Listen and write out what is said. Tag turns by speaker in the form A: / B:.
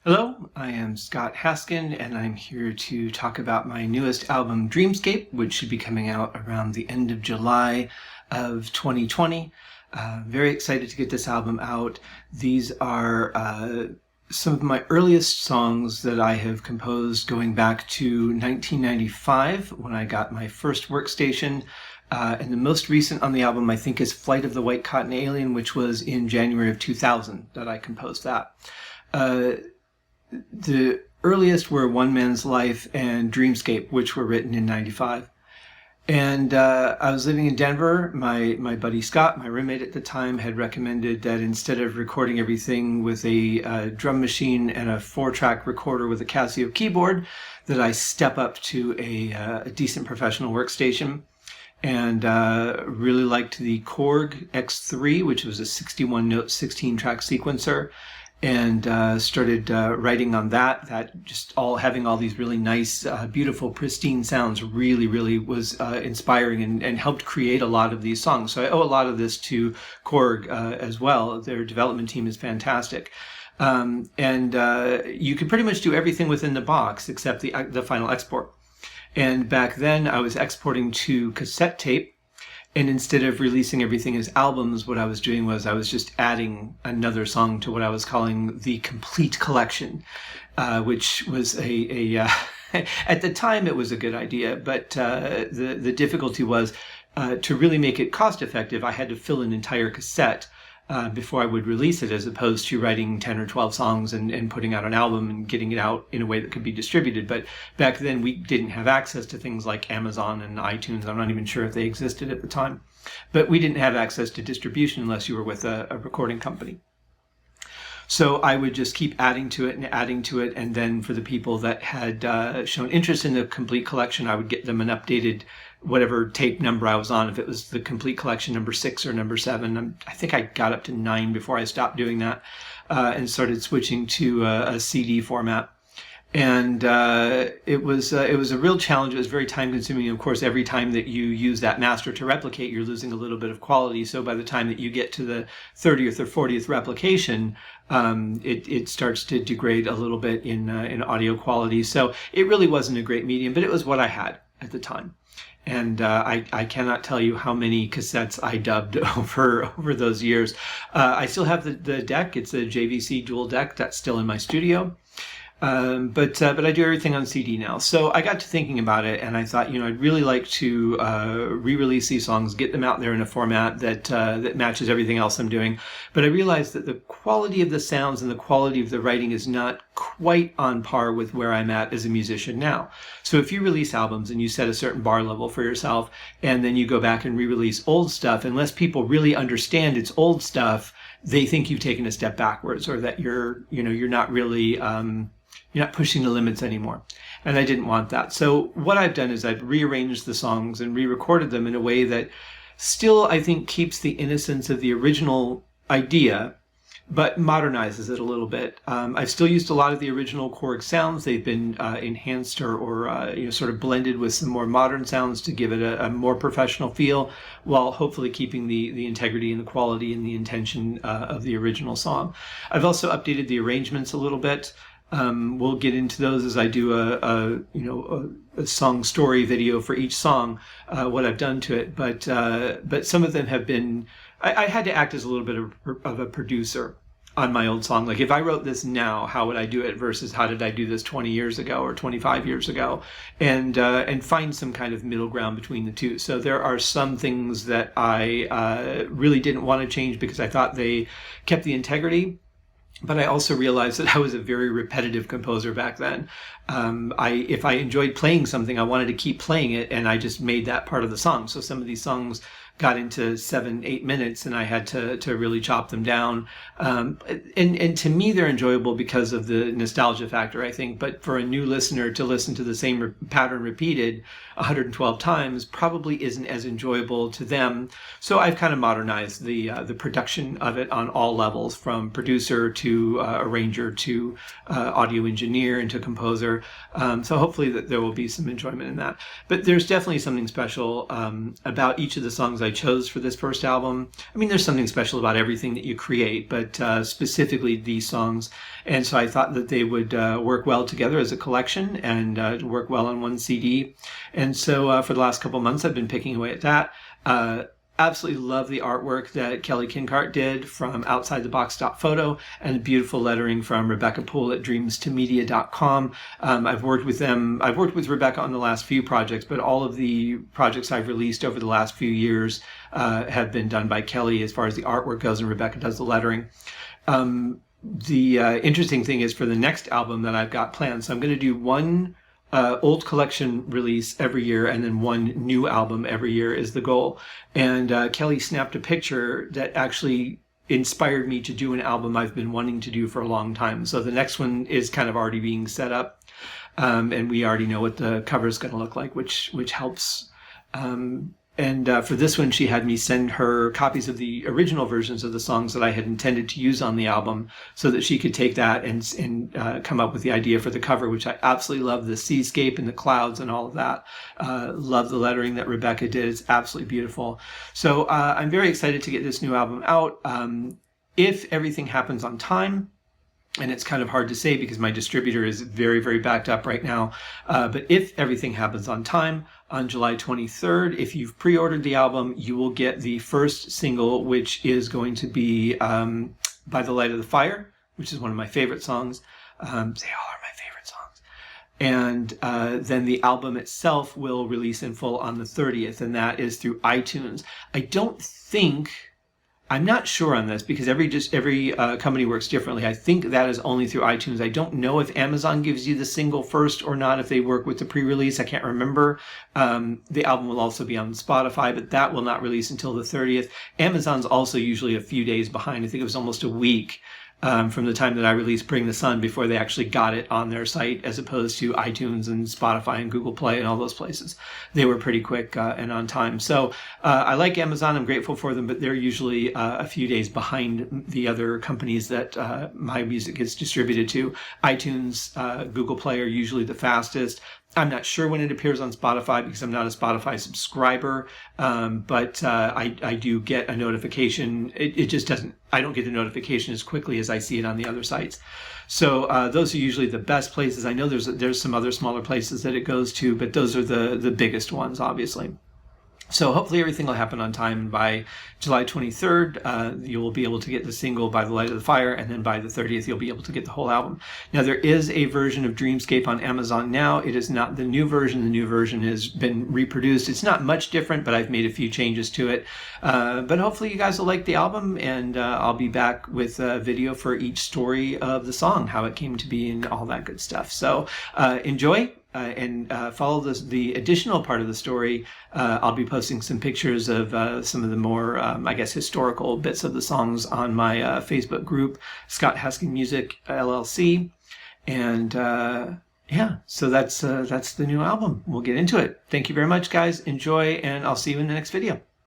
A: Hello, I am Scott Haskin, and I'm here to talk about my newest album, Dreamscape, which should be coming out around the end of July of 2020. Very excited to get this album out. These are some of my earliest songs that I have composed going back to 1995 when I got my first workstation. And the most recent on the album, I think, is Flight of the White Cotton Alien, which was in January of 2000 that I composed that. The earliest were One Man's Life and Dreamscape, which were written in 95. And I was living in Denver. My buddy Scott, my roommate at the time, had recommended that instead of recording everything with a drum machine and a 4-track recorder with a Casio keyboard, that I step up to a decent professional workstation. And really liked the Korg X3, which was a 61-note, 16-track sequencer. And started writing on that just all having all these really nice, beautiful, pristine sounds really was inspiring and helped create a lot of these songs. So I owe a lot of this to Korg as well. Their development team is fantastic. And you could pretty much do everything within the box except the final export. And back then I was exporting to cassette tape. And instead of releasing everything as albums, what I was doing was I was just adding another song to what I was calling the complete collection, which was at the time it was a good idea, but the difficulty was to really make it cost effective, I had to fill an entire cassette before I would release it, as opposed to writing 10 or 12 songs and putting out an album and getting it out in a way that could be distributed. But back then we didn't have access to things like Amazon and iTunes. I'm not even sure if they existed at the time. But we didn't have access to distribution unless you were with a recording company. So I would just keep adding to it, and then for the people that had shown interest in the complete collection, I would get them an updated whatever tape number I was on, if it was the complete collection number 6 or number 7. I think I got up to 9 before I stopped doing that and started switching to a CD format. And it was a real challenge. It was very time consuming. Of course, every time that you use that master to replicate, you're losing a little bit of quality. So by the time that you get to the 30th or 40th replication, it starts to degrade a little bit in audio quality. So it really wasn't a great medium, but it was what I had at the time. And I cannot tell you how many cassettes I dubbed over those years. I still have the deck. It's a JVC dual deck that's still in my studio. But I do everything on CD now. So I got to thinking about it, and I thought, I'd really like to re-release these songs, get them out there in a format that matches everything else I'm doing. But I realized that the quality of the sounds and the quality of the writing is not quite on par with where I'm at as a musician now. So if you release albums and you set a certain bar level for yourself, and then you go back and re-release old stuff, unless people really understand it's old stuff, they think you've taken a step backwards, or that you're not really you're not pushing the limits anymore. And I didn't want that. So what I've done is I've rearranged the songs and re-recorded them in a way that still, I think, keeps the innocence of the original idea, but modernizes it a little bit. I've still used a lot of the original Korg sounds. They've been enhanced or sort of blended with some more modern sounds to give it a more professional feel, while hopefully keeping the integrity and the quality and the intention of the original song. I've also updated the arrangements a little bit. We'll get into those as I do a song story video for each song, what I've done to it. But some of them have been, I had to act as a little bit of a producer on my old song. Like, if I wrote this now, how would I do it versus how did I do this 20 years ago or 25 years ago, and find some kind of middle ground between the two. So there are some things that I really didn't want to change because I thought they kept the integrity. But I also realized that I was a very repetitive composer back then. If I enjoyed playing something, I wanted to keep playing it, and I just made that part of the song. So some of these songs got into 7-8 minutes, and I had to really chop them down. And to me, they're enjoyable because of the nostalgia factor, I think. But for a new listener to listen to the same pattern repeated 112 times probably isn't as enjoyable to them. So I've kind of modernized the production of it on all levels, from producer to arranger to audio engineer and to composer. So hopefully that there will be some enjoyment in that. But there's definitely something special about each of the songs I I chose for this first album. I mean, there's something special about everything that you create, but specifically these songs. And so I thought that they would work well together as a collection and work well on one CD. And so for the last couple months, I've been picking away at that. Absolutely love the artwork that Kelly Kincart did from Outside the Box Photo, and the beautiful lettering from Rebecca Poole at dreams2media.com. I've worked with them. I've worked with Rebecca on the last few projects, but all of the projects I've released over the last few years have been done by Kelly as far as the artwork goes, and Rebecca does the lettering. The interesting thing is for the next album that I've got planned, so I'm going to do one old collection release every year, and then one new album every year is the goal. And Kelly snapped a picture that actually inspired me to do an album I've been wanting to do for a long time. So the next one is kind of already being set up, and we already know what the cover is going to look like, which helps. And for this one, she had me send her copies of the original versions of the songs that I had intended to use on the album, so that she could take that and come up with the idea for the cover, which I absolutely love, the seascape and the clouds and all of that. Love the lettering that Rebecca did. It's absolutely beautiful. So I'm very excited to get this new album out. If everything happens on time, and it's kind of hard to say because my distributor is very, very backed up right now. But if everything happens on time, on July 23rd, if you've pre-ordered the album, you will get the first single, which is going to be By the Light of the Fire, which is one of my favorite songs. They all are my favorite songs. And then the album itself will release in full on the 30th, and that is through iTunes. I'm not sure on this because every company works differently. I think that is only through iTunes. I don't know if Amazon gives you the single first or not, if they work with the pre-release. I can't remember. The album will also be on Spotify, but that will not release until the 30th. Amazon's also usually a few days behind. I think it was almost a week from the time that I released Bring the Sun before they actually got it on their site, as opposed to iTunes and Spotify and Google Play and all those places. They were pretty quick and on time. So I like Amazon. I'm grateful for them, but they're usually a few days behind the other companies that my music gets distributed to. iTunes, Google Play are usually the fastest. I'm not sure when it appears on Spotify because I'm not a Spotify subscriber, but I do get a notification. It just doesn't, I don't get the notification as quickly as I see it on the other sites. So those are usually the best places. I know there's some other smaller places that it goes to, but those are the biggest ones, obviously. So hopefully everything will happen on time. By July 23rd, you will be able to get the single By the Light of the Fire, and then by the 30th, you'll be able to get the whole album. Now, there is a version of Dreamscape on Amazon now. It is not the new version. The new version has been reproduced. It's not much different, but I've made a few changes to it. But hopefully you guys will like the album, and I'll be back with a video for each story of the song, how it came to be and all that good stuff. So enjoy. And follow the additional part of the story. I'll be posting some pictures of some of the more, I guess, historical bits of the songs on my Facebook group, Scott Haskin Music LLC. And yeah, so that's the new album. We'll get into it. Thank you very much, guys. Enjoy, and I'll see you in the next video.